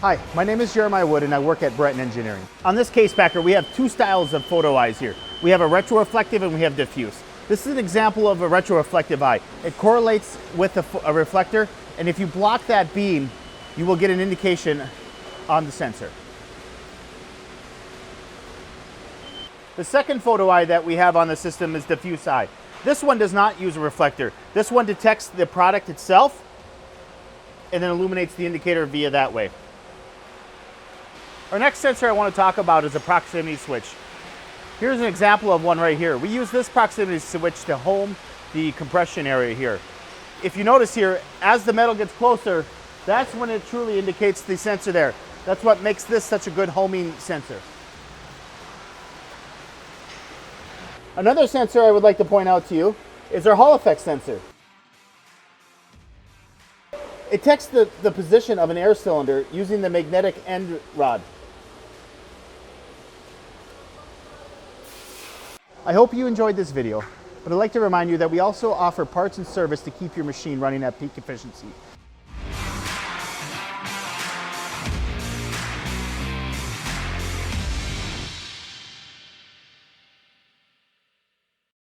Hi, my name is Jeremiah Wood and I work at Brenton Engineering. On this case packer, we have two styles of photo eyes here. We have a retroreflective and we have diffuse. This is an example of a retroreflective eye. It correlates with a reflector, and if you block that beam, you will get an indication on the sensor. The second photo eye that we have on the system is diffuse eye. This one does not use a reflector. This one detects the product itself and then illuminates the indicator via that way. Our next sensor I want to talk about is a proximity switch. Here's an example of one right here. We use this proximity switch to home the compression area here. If you notice here, as the metal gets closer, that's when it truly indicates the sensor there. That's what makes this such a good homing sensor. Another sensor I would like to point out to you is our Hall effect sensor. It detects the position of an air cylinder using the magnetic end rod. I hope you enjoyed this video, but I'd like to remind you that we also offer parts and service to keep your machine running at peak efficiency.